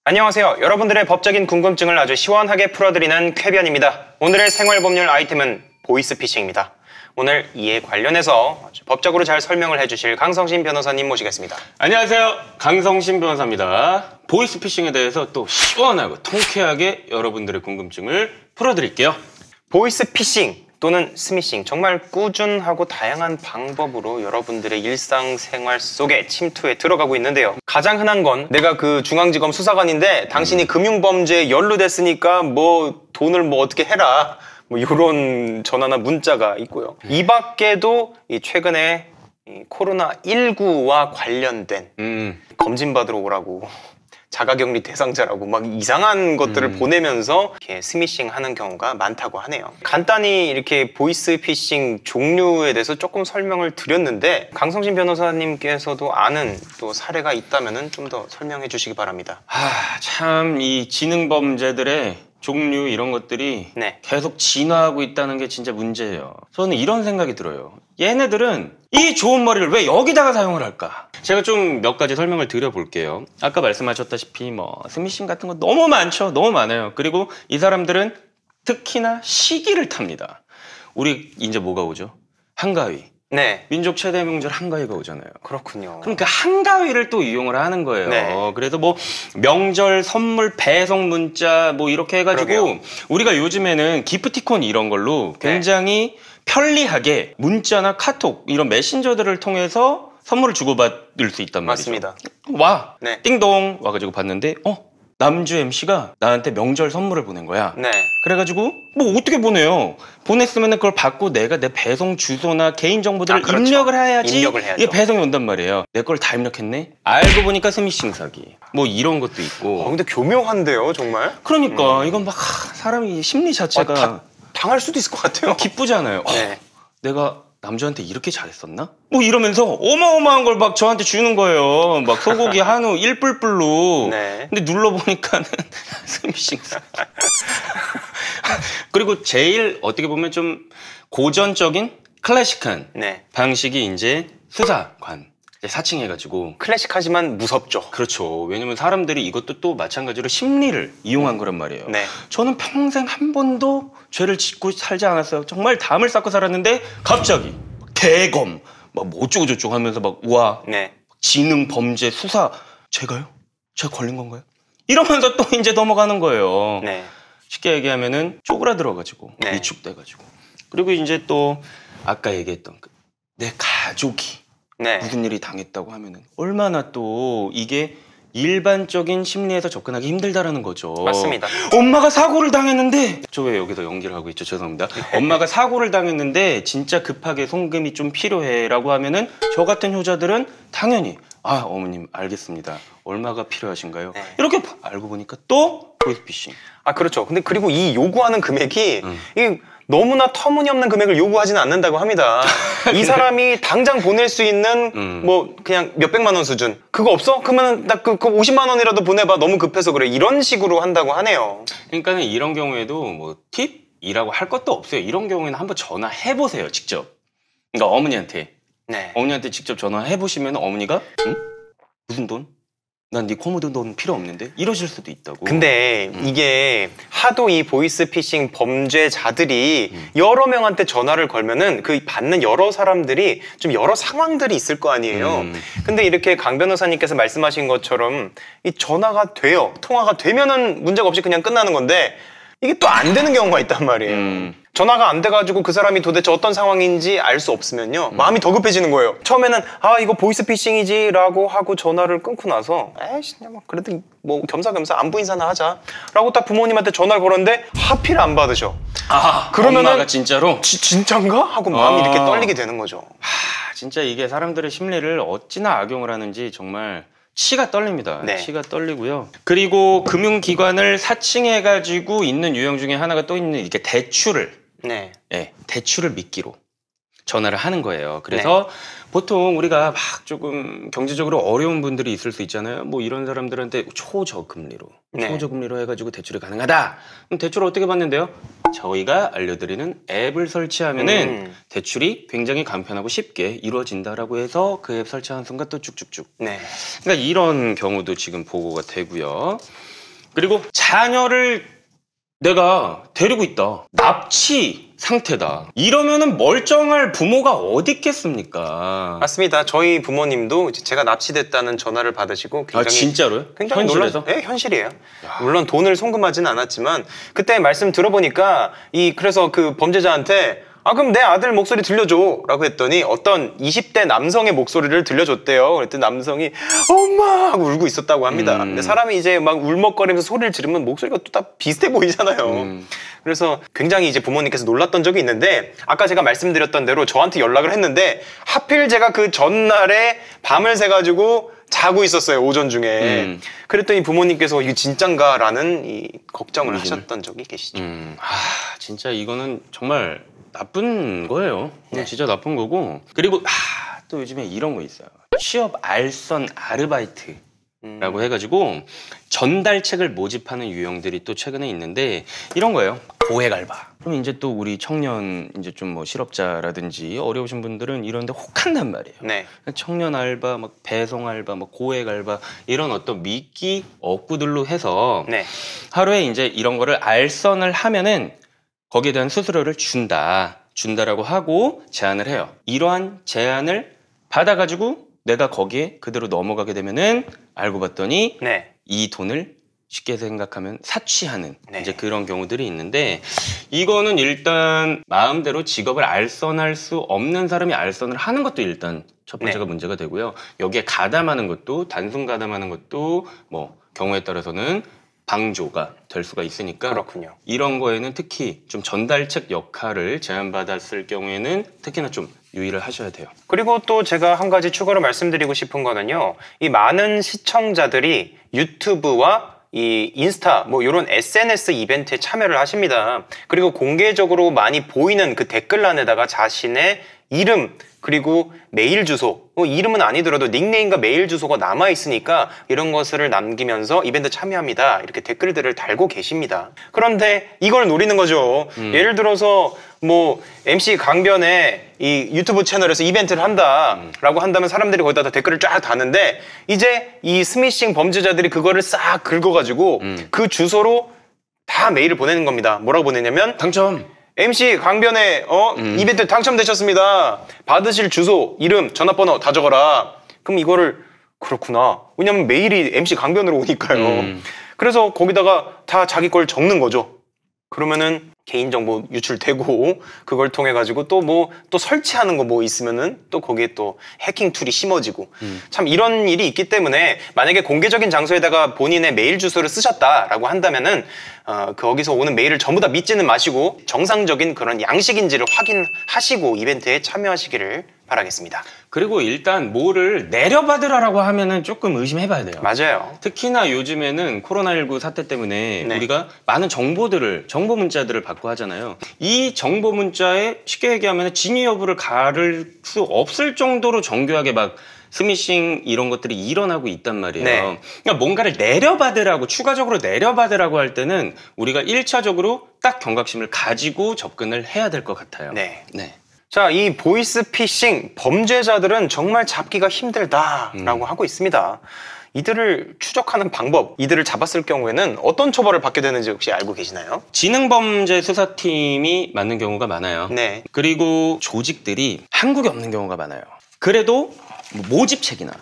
안녕하세요. 여러분들의 법적인 궁금증을 아주 시원하게 풀어드리는 쾌변입니다. 오늘의 생활법률 아이템은 보이스피싱입니다. 오늘 이에 관련해서 아주 법적으로 잘 설명을 해주실 강성신 변호사님 모시겠습니다. 안녕하세요. 강성신 변호사입니다. 보이스피싱에 대해서 또 시원하고 통쾌하게 여러분들의 궁금증을 풀어드릴게요. 보이스피싱 또는 스미싱, 정말 꾸준하고 다양한 방법으로 여러분들의 일상생활 속에 침투해 들어가고 있는데요. 가장 흔한 건 내가 그 중앙지검 수사관인데 당신이 금융범죄에 연루됐으니까 뭐 돈을 뭐 어떻게 해라, 뭐 이런 전화나 문자가 있고요. 이 밖에도 최근에 코로나19와 관련된 검진받으러 오라고, 자가격리 대상자라고 막 이상한 것들을 보내면서 이렇게 스미싱 하는 경우가 많다고 하네요. 간단히 이렇게 보이스피싱 종류에 대해서 조금 설명을 드렸는데, 강성신 변호사님께서도 아는 또 사례가 있다면 좀 더 설명해 주시기 바랍니다. 참 이 지능범죄들의 종류 이런 것들이 계속 진화하고 있다는 게 진짜 문제예요. 저는 이런 생각이 들어요. 얘네들은 이 좋은 머리를 왜 여기다가 사용을 할까? 제가 좀 몇 가지 설명을 드려볼게요. 아까 말씀하셨다시피 뭐 스미싱 같은 거 너무 많죠. 너무 많아요. 그리고 이 사람들은 특히나 시기를 탑니다. 우리 이제 뭐가 오죠? 한가위. 네. 민족 최대 명절 한가위가 오잖아요. 그렇군요. 그럼 그 한가위를 또 이용을 하는 거예요. 네. 그래서 뭐 명절 선물 배송 문자 뭐 이렇게 해가지고 그러게요. 우리가 요즘에는 기프티콘 이런 걸로 굉장히 편리하게 문자나 카톡 이런 메신저들을 통해서 선물을 주고받을 수 있단 말이죠. 맞습니다. 와! 네. 띵동! 와가지고 봤는데 남주 MC가 나한테 명절 선물을 보낸 거야. 네. 그래가지고 뭐 어떻게 보내요? 보냈으면 그걸 받고 내가 내 배송 주소나 개인정보들을 그렇죠. 입력을 해야지 입력을 해야죠. 이게 배송이 온단 말이에요. 내 걸 다 입력했네? 알고 보니까 스미싱 사기 뭐 이런 것도 있고. 근데 교묘한데요, 정말? 그러니까 이건 막 사람이 심리 자체가 당할 수도 있을 것 같아요. 기쁘잖아요. 네. 내가 남주한테 이렇게 잘했었나? 뭐 이러면서 어마어마한 걸 막 저한테 주는 거예요. 막 소고기 한우 1뿔뿔로. 네. 근데 눌러보니까는 스미싱 사기. 그리고 제일 어떻게 보면 좀 고전적인 클래식한 방식이 이제 수사관. 사칭해가지고. 클래식하지만 무섭죠. 그렇죠. 왜냐면 사람들이 이것도 또 마찬가지로 심리를 이용한 거란 말이에요. 네. 저는 평생 한 번도 죄를 짓고 살지 않았어요. 정말 담을 쌓고 살았는데 갑자기 대검 막 뭐 어쩌고저쩌고 하면서 막 우와 지능 범죄 수사 제가요? 제가 걸린 건가요? 이러면서 또 이제 넘어가는 거예요. 네. 쉽게 얘기하면은 쪼그라들어가지고 위축돼가지고. 그리고 이제 또 아까 얘기했던 내 가족이 무슨 일이 당했다고 하면은 얼마나 또 이게 일반적인 심리에서 접근하기 힘들다라는 거죠. 맞습니다. 엄마가 사고를 당했는데 저 왜 여기서 연기를 하고 있죠? 죄송합니다. 엄마가 사고를 당했는데 진짜 급하게 송금이 좀 필요해라고 하면은 저 같은 효자들은 당연히 어머님 알겠습니다. 얼마가 필요하신가요? 이렇게 알고 보니까 또 보이스피싱. 그렇죠. 근데 그리고 이 요구하는 금액이 이게 너무나 터무니없는 금액을 요구하지는 않는다고 합니다. 이 사람이 당장 보낼 수 있는 뭐 그냥 몇백만 원 수준. 그거 없어? 그러면 나 그 50만 원이라도 보내봐. 너무 급해서 그래. 이런 식으로 한다고 하네요. 그러니까 이런 경우에도 뭐 팁이라고 할 것도 없어요. 이런 경우에는 한번 전화해보세요. 직접. 그러니까 어머니한테. 어머니한테 직접 전화해보시면 어머니가 응? 무슨 돈? 난 네 코모도 돈 필요 없는데? 이러실 수도 있다고. 근데 이게 하도 이 보이스피싱 범죄자들이 여러 명한테 전화를 걸면은 그 받는 여러 사람들이 좀 여러 상황들이 있을 거 아니에요. 근데 이렇게 강 변호사님께서 말씀하신 것처럼 이 전화가 돼요. 통화가 되면은 문제가 없이 그냥 끝나는 건데 이게 또 안 되는 경우가 있단 말이에요. 전화가 안 돼가지고 그 사람이 도대체 어떤 상황인지 알 수 없으면요 마음이 더 급해지는 거예요. 처음에는 이거 보이스피싱이지 라고 하고 전화를 끊고 나서 에이씨 뭐 그래도 뭐 겸사겸사 안부 인사나 하자 라고 딱 부모님한테 전화를 걸었는데 하필 안 받으셔. 그러면은 엄마가 진짜로? 진짠가? 하고 마음이 이렇게 떨리게 되는 거죠. 진짜 이게 사람들의 심리를 어찌나 악용을 하는지 정말 치가 떨립니다. 치가 떨리고요. 그리고 금융기관을 사칭해가지고 있는 유형 중에 하나가 또 있는 이렇게 대출을 대출을 미끼로 전화를 하는 거예요. 그래서 보통 우리가 막 조금 경제적으로 어려운 분들이 있을 수 있잖아요. 뭐 이런 사람들한테 초저금리로 해가지고 대출이 가능하다. 그럼 대출을 어떻게 받는데요? 저희가 알려드리는 앱을 설치하면은 대출이 굉장히 간편하고 쉽게 이루어진다라고 해서 그 앱 설치하는 순간 또 쭉쭉쭉. 그러니까 이런 경우도 지금 보고가 되고요. 그리고 자녀를 내가 데리고 있다. 납치 상태다. 이러면은 멀쩡할 부모가 어디 있겠습니까? 맞습니다. 저희 부모님도 이제 제가 납치됐다는 전화를 받으시고 굉장히 진짜로요? 굉장히 현실에서? 네, 현실이에요. 물론 돈을 송금하진 않았지만 그때 말씀 들어보니까 그래서 그 범죄자한테 그럼 내 아들 목소리 들려줘 라고 했더니 어떤 20대 남성의 목소리를 들려줬대요. 그랬더니 남성이 엄마 하고 울고 있었다고 합니다. 근데 사람이 이제 막 울먹거리면서 소리를 지르면 목소리가 또 다 비슷해 보이잖아요. 그래서 굉장히 이제 부모님께서 놀랐던 적이 있는데 아까 제가 말씀드렸던 대로 저한테 연락을 했는데 하필 제가 그 전날에 밤을 새가지고 자고 있었어요. 오전 중에. 그랬더니 부모님께서 이게 진짠가 라는 이 걱정을 하셨던 적이 계시죠. 진짜 이거는 정말 나쁜 거예요. 네. 진짜 나쁜 거고. 그리고 또 요즘에 이런 거 있어요. 취업 알선 아르바이트라고 해가지고 전달책을 모집하는 유형들이 또 최근에 있는데 이런 거예요. 고액 알바. 그럼 이제 또 우리 청년 이제 좀 뭐 실업자라든지 어려우신 분들은 이런데 혹한단 말이에요. 네. 청년 알바, 막 배송 알바, 막 고액 알바 이런 어떤 미끼 어구들로 해서 네. 하루에 이제 이런 거를 알선을 하면은 거기에 대한 수수료를 준다라고 하고 제안을 해요. 이러한 제안을 받아가지고 내가 거기에 그대로 넘어가게 되면은 알고 봤더니 네. 이 돈을 쉽게 생각하면 사취하는 네. 이제 그런 경우들이 있는데 이거는 일단 마음대로 직업을 알선할 수 없는 사람이 알선을 하는 것도 일단 첫 번째가 네. 문제가 되고요. 여기에 가담하는 것도 단순 가담하는 것도 뭐 경우에 따라서는 방조가 될 수가 있으니까 그렇군요. 이런 거에는 특히 좀 전달책 역할을 제안받았을 경우에는 특히나 좀 유의를 하셔야 돼요. 그리고 또 제가 한 가지 추가로 말씀드리고 싶은 거는요. 이 많은 시청자들이 유튜브와 이 인스타 뭐 이런 SNS 이벤트에 참여를 하십니다. 그리고 공개적으로 많이 보이는 그 댓글란에다가 자신의 이름 그리고 메일 주소, 이름은 아니더라도 닉네임과 메일 주소가 남아있으니까 이런 것을 남기면서 이벤트 참여합니다. 이렇게 댓글들을 달고 계십니다. 그런데 이걸 노리는 거죠. 예를 들어서 뭐 MC 강변의 이 유튜브 채널에서 이벤트를 한다라고 한다면 사람들이 거기다 다 댓글을 쫙 다는데 이제 이 스미싱 범죄자들이 그거를 싹 긁어가지고 그 주소로 다 메일을 보내는 겁니다. 뭐라고 보내냐면 당첨! MC 강변의 이벤트 당첨되셨습니다. 받으실 주소, 이름, 전화번호 다 적어라. 그럼 이거를 그렇구나. 왜냐면 메일이 MC 강변으로 오니까요. 그래서 거기다가 다 자기 걸 적는 거죠. 그러면은 개인정보 유출되고 그걸 통해 가지고 또 뭐 또 설치하는 거 뭐 있으면은 또 거기에 또 해킹 툴이 심어지고 참 이런 일이 있기 때문에 만약에 공개적인 장소에다가 본인의 메일 주소를 쓰셨다라고 한다면은 거기서 오는 메일을 전부 다 믿지는 마시고 정상적인 그런 양식인지를 확인하시고 이벤트에 참여하시기를 바라겠습니다. 그리고 일단 뭐를 내려받으라고 하면은 조금 의심해봐야 돼요. 맞아요. 특히나 요즘에는 코로나19 사태 때문에 네. 우리가 많은 정보 문자들을 받고 하잖아요. 이 정보 문자에 쉽게 얘기하면 진위 여부를 가를 수 없을 정도로 정교하게 막 스미싱 이런 것들이 일어나고 있단 말이에요. 네. 그러니까 뭔가를 내려받으라고 추가적으로 내려받으라고 할 때는 우리가 1차적으로 딱 경각심을 가지고 접근을 해야 될 것 같아요. 네. 네. 자, 이 보이스피싱 범죄자들은 정말 잡기가 힘들다라고 하고 있습니다. 이들을 추적하는 방법, 이들을 잡았을 경우에는 어떤 처벌을 받게 되는지 혹시 알고 계시나요? 지능범죄수사팀이 맞는 경우가 많아요. 네. 그리고 조직들이 한국에 없는 경우가 많아요. 그래도 뭐 모집책이나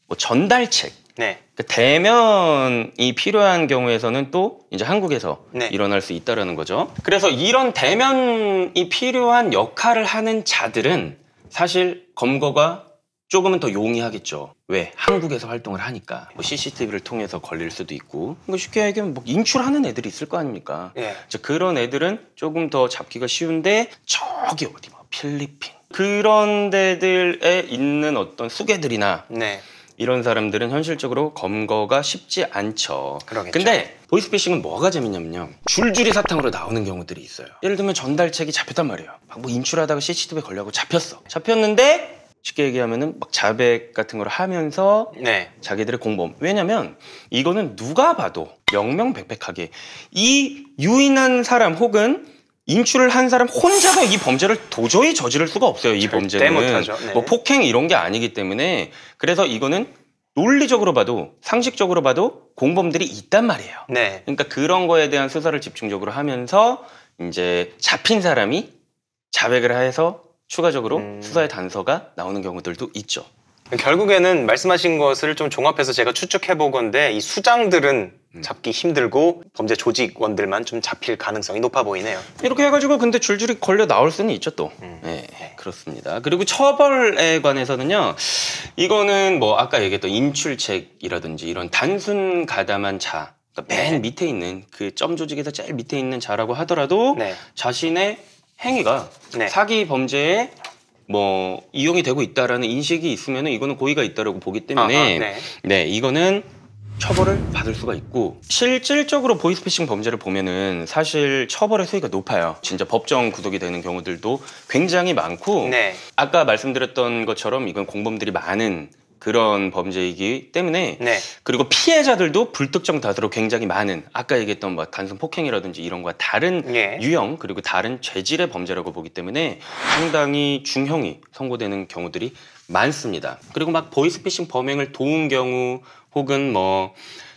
뭐 전달책, 네. 그러니까 대면이 필요한 경우에서는 또 이제 한국에서 네. 일어날 수 있다는 거죠. 그래서 이런 대면이 필요한 역할을 하는 자들은 사실 검거가 조금은 더 용이하겠죠. 왜? 한국에서 활동을 하니까 뭐 CCTV를 통해서 걸릴 수도 있고 쉽게 얘기하면 뭐 인출하는 애들이 있을 거 아닙니까? 네. 그런 애들은 조금 더 잡기가 쉬운데 저기 어디 뭐 필리핀 그런 데들에 있는 어떤 수괴들이나 네. 이런 사람들은 현실적으로 검거가 쉽지 않죠. 그러겠죠. 근데 보이스피싱은 뭐가 재밌냐면요. 줄줄이 사탕으로 나오는 경우들이 있어요. 예를 들면 전달책이 잡혔단 말이에요. 막 뭐 인출하다가 CCTV에 걸려고 잡혔어. 잡혔는데 쉽게 얘기하면은 막 자백 같은 걸 하면서 네. 자기들의 공범. 왜냐면 이거는 누가 봐도 명명백백하게 이 유인한 사람 혹은 인출을 한 사람 혼자서 이 범죄를 도저히 저지를 수가 없어요. 이 범죄는. 못하죠. 네. 뭐 폭행 이런 게 아니기 때문에 그래서 이거는 논리적으로 봐도 상식적으로 봐도 공범들이 있단 말이에요. 네. 그러니까 그런 거에 대한 수사를 집중적으로 하면서 이제 잡힌 사람이 자백을 해서 추가적으로 수사의 단서가 나오는 경우들도 있죠. 결국에는 말씀하신 것을 좀 종합해서 제가 추측해 보건데 이 수장들은 잡기 힘들고 범죄 조직원들만 좀 잡힐 가능성이 높아 보이네요. 이렇게 해가지고 근데 줄줄이 걸려 나올 수는 있죠 또. 네, 그렇습니다. 그리고 처벌에 관해서는요, 이거는 뭐 아까 얘기했던 인출책이라든지 이런 단순 가담한 자, 그러니까 맨 밑에 있는 그 점 조직에서 제일 밑에 있는 자라고 하더라도 네. 자신의 행위가 네. 사기 범죄에 뭐 이용이 되고 있다라는 인식이 있으면 이거는 고의가 있다라고 보기 때문에 아하, 네. 네, 이거는 처벌을 받을 수가 있고, 실질적으로 보이스피싱 범죄를 보면은 사실 처벌의 수위가 높아요. 진짜 법정 구속이 되는 경우들도 굉장히 많고, 네. 아까 말씀드렸던 것처럼 이건 공범들이 많은 그런 범죄이기 때문에 네. 그리고 피해자들도 불특정 다수로 굉장히 많은, 아까 얘기했던 뭐 단순 폭행이라든지 이런 거와 다른 예. 유형 그리고 다른 죄질의 범죄라고 보기 때문에 상당히 중형이 선고되는 경우들이 많습니다. 그리고 막 보이스피싱 범행을 도운 경우 혹은 뭐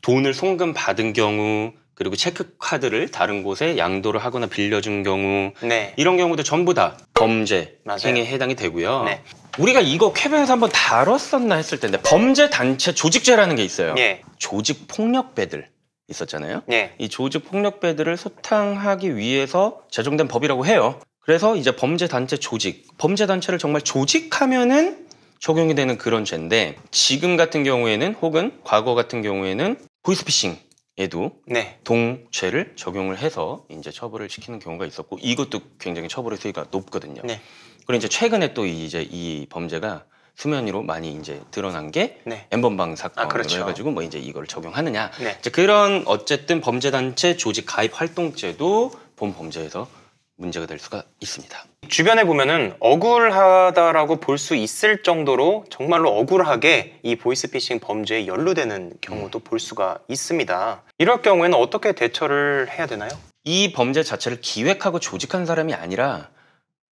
돈을 송금 받은 경우 그리고 체크카드를 다른 곳에 양도를 하거나 빌려준 경우 네. 이런 경우도 전부 다 범죄 맞아요. 행위에 해당이 되고요. 네. 우리가 이거 쾌변에서 한번 다뤘었나 했을 텐데 범죄 단체 조직죄라는 게 있어요. 예. 조직 폭력배들 있었잖아요. 예. 이 조직 폭력배들을 소탕하기 위해서 제정된 법이라고 해요. 그래서 이제 범죄 단체 조직, 범죄 단체를 정말 조직하면은 적용이 되는 그런 죄인데, 지금 같은 경우에는 혹은 과거 같은 경우에는 보이스피싱에도 네. 동죄를 적용을 해서 이제 처벌을 시키는 경우가 있었고, 이것도 굉장히 처벌의 수위가 높거든요. 네. 그리고 이제 최근에 또 이제 이 범죄가 수면 위로 많이 이제 드러난 게 네. 엠번방 사건으로 그렇죠. 해가지고 뭐 이제 이걸 적용하느냐. 네. 이제 그런 어쨌든 범죄단체 조직 가입 활동죄도 본 범죄에서 문제가 될 수가 있습니다. 주변에 보면은 억울하다라고 볼 수 있을 정도로 정말로 억울하게 이 보이스피싱 범죄에 연루되는 경우도 볼 수가 있습니다. 이럴 경우에는 어떻게 대처를 해야 되나요? 이 범죄 자체를 기획하고 조직한 사람이 아니라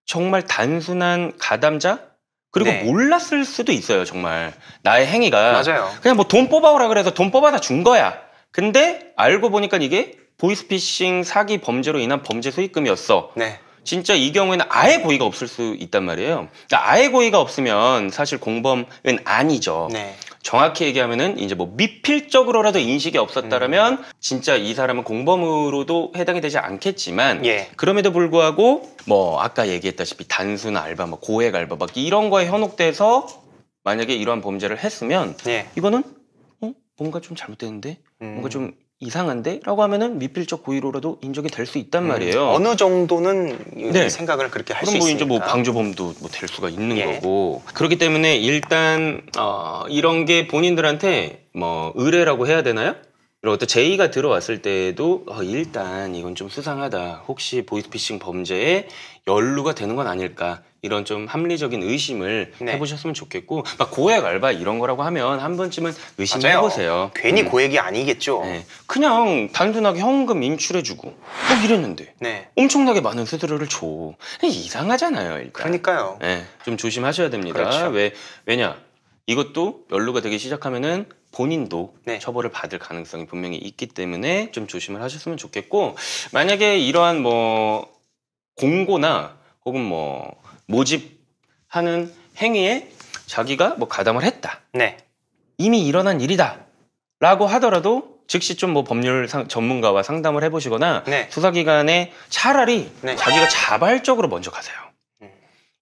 정말 단순한 가담자? 그리고 네. 몰랐을 수도 있어요, 정말. 나의 행위가. 맞아요. 그냥 뭐 돈 뽑아오라 그래서 돈 뽑아다 준 거야. 근데 알고 보니까 이게 보이스피싱 사기 범죄로 인한 범죄 수익금이었어. 네. 진짜 이 경우에는 아예 고의가 없을 수 있단 말이에요. 그러니까 아예 고의가 없으면 사실 공범은 아니죠. 네. 정확히 얘기하면은 이제 뭐 미필적으로라도 인식이 없었다라면 진짜 이 사람은 공범으로도 해당이 되지 않겠지만, 예. 그럼에도 불구하고 뭐 아까 얘기했다시피 단순 알바, 뭐 고액 알바 막 이런 거에 현혹돼서 만약에 이러한 범죄를 했으면 예. 이거는 뭔가 좀 잘못되는데, 뭔가 좀 이상한데? 라고 하면은 미필적 고의로라도 인정이 될 수 있단 말이에요. 어느 정도는 네. 생각을 그렇게 할 수 그럼 뭐 있으니까. 이제 뭐 방조범도 뭐 될 수가 있는 예. 거고. 그렇기 때문에 일단 이런 게 본인들한테 뭐 의뢰라고 해야 되나요? 그리고 또 제의가 들어왔을 때에도 일단 이건 좀 수상하다. 혹시 보이스피싱 범죄에 연루가 되는 건 아닐까? 이런 좀 합리적인 의심을 네. 해보셨으면 좋겠고, 막 고액 알바 이런 거라고 하면 한 번쯤은 의심해보세요. 괜히 고액이 아니겠죠. 네. 그냥 단순하게 현금 인출해주고 뭐 이랬는데 네. 엄청나게 많은 수수료를 줘. 이상하잖아요, 일단. 그러니까요. 네, 좀 조심하셔야 됩니다. 그렇죠. 왜냐? 이것도 연루가 되기 시작하면은 본인도 네. 처벌을 받을 가능성이 분명히 있기 때문에 좀 조심을 하셨으면 좋겠고, 만약에 이러한 뭐 공고나 혹은 뭐 모집하는 행위에 자기가 뭐 가담을 했다. 네. 이미 일어난 일이다. 라고 하더라도 즉시 좀 뭐 법률 전문가와 상담을 해보시거나 네. 수사기관에 차라리 네. 자기가 자발적으로 먼저 가세요.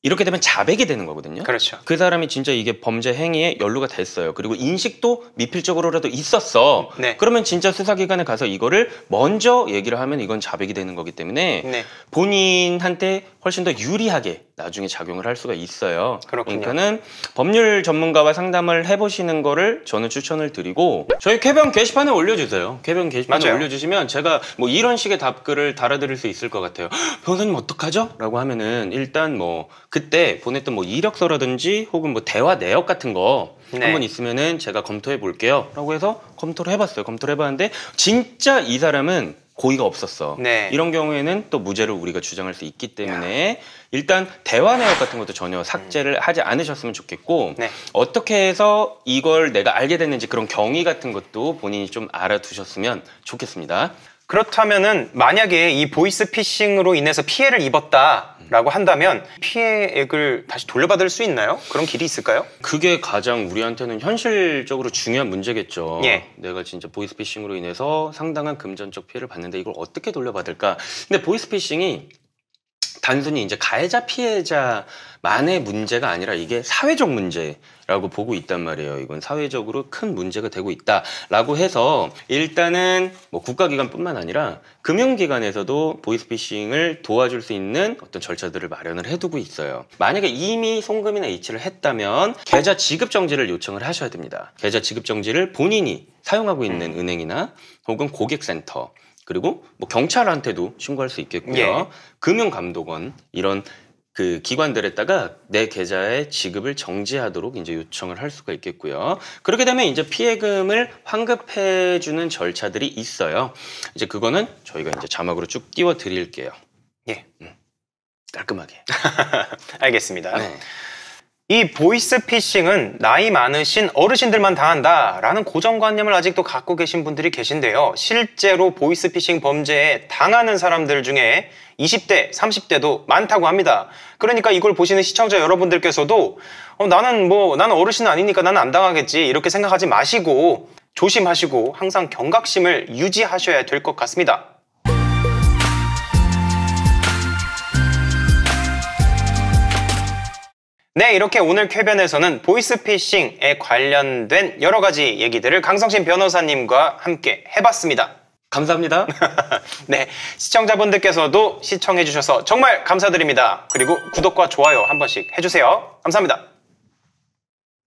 이렇게 되면 자백이 되는 거거든요. 그렇죠. 그 사람이 진짜 이게 범죄 행위에 연루가 됐어요. 그리고 인식도 미필적으로라도 있었어. 네. 그러면 진짜 수사기관에 가서 이거를 먼저 얘기를 하면 이건 자백이 되는 거기 때문에 네. 본인한테 훨씬 더 유리하게 나중에 작용을 할 수가 있어요. 그렇군요. 그러니까는 법률 전문가와 상담을 해보시는 거를 저는 추천을 드리고, 저희 쾌변 게시판에 올려주세요. 쾌변 게시판에 맞아요. 올려주시면 제가 뭐 이런 식의 답글을 달아드릴 수 있을 것 같아요. 변호사님 어떡하죠? 라고 하면은 일단 뭐 그때 보냈던 뭐 이력서라든지 혹은 뭐 대화 내역 같은 거 네. 한번 있으면은 제가 검토해 볼게요. 라고 해서 검토를 해봤어요. 검토를 해봤는데 진짜 이 사람은 고의가 없었어. 네. 이런 경우에는 또 무죄를 우리가 주장할 수 있기 때문에 일단 대화 내역 같은 것도 전혀 삭제를 하지 않으셨으면 좋겠고 네. 어떻게 해서 이걸 내가 알게 됐는지 그런 경위 같은 것도 본인이 좀 알아두셨으면 좋겠습니다. 그렇다면은 만약에 이 보이스피싱으로 인해서 피해를 입었다라고 한다면 피해액을 다시 돌려받을 수 있나요? 그런 길이 있을까요? 그게 가장 우리한테는 현실적으로 중요한 문제겠죠. 예. 내가 진짜 보이스피싱으로 인해서 상당한 금전적 피해를 봤는데 이걸 어떻게 돌려받을까? 근데 보이스피싱이 단순히 이제 가해자 피해자만의 문제가 아니라 이게 사회적 문제라고 보고 있단 말이에요. 이건 사회적으로 큰 문제가 되고 있다라고 해서 일단은 뭐 국가기관뿐만 아니라 금융기관에서도 보이스피싱을 도와줄 수 있는 어떤 절차들을 마련을 해두고 있어요. 만약에 이미 송금이나 이체를 했다면 계좌 지급 정지를 요청을 하셔야 됩니다. 계좌 지급 정지를 본인이 사용하고 있는 은행이나 혹은 고객센터 그리고 뭐 경찰한테도 신고할 수 있겠고요. 예. 금융감독원 이런 그 기관들에다가 내 계좌의 지급을 정지하도록 이제 요청을 할 수가 있겠고요. 그렇게 되면 이제 피해금을 환급해주는 절차들이 있어요. 이제 그거는 저희가 이제 자막으로 쭉 띄워 드릴게요. 예. 깔끔하게. 알겠습니다. 네. 이 보이스피싱은 나이 많으신 어르신들만 당한다라는 고정관념을 아직도 갖고 계신 분들이 계신데요. 실제로 보이스피싱 범죄에 당하는 사람들 중에 20대, 30대도 많다고 합니다. 그러니까 이걸 보시는 시청자 여러분들께서도 나는 어르신은 아니니까 나는 안 당하겠지 이렇게 생각하지 마시고 조심하시고 항상 경각심을 유지하셔야 될 것 같습니다. 네, 이렇게 오늘 쾌변에서는 보이스피싱에 관련된 여러 가지 얘기들을 강성신 변호사님과 함께 해봤습니다. 감사합니다. 네, 시청자분들께서도 시청해주셔서 정말 감사드립니다. 그리고 구독과 좋아요 한 번씩 해주세요. 감사합니다.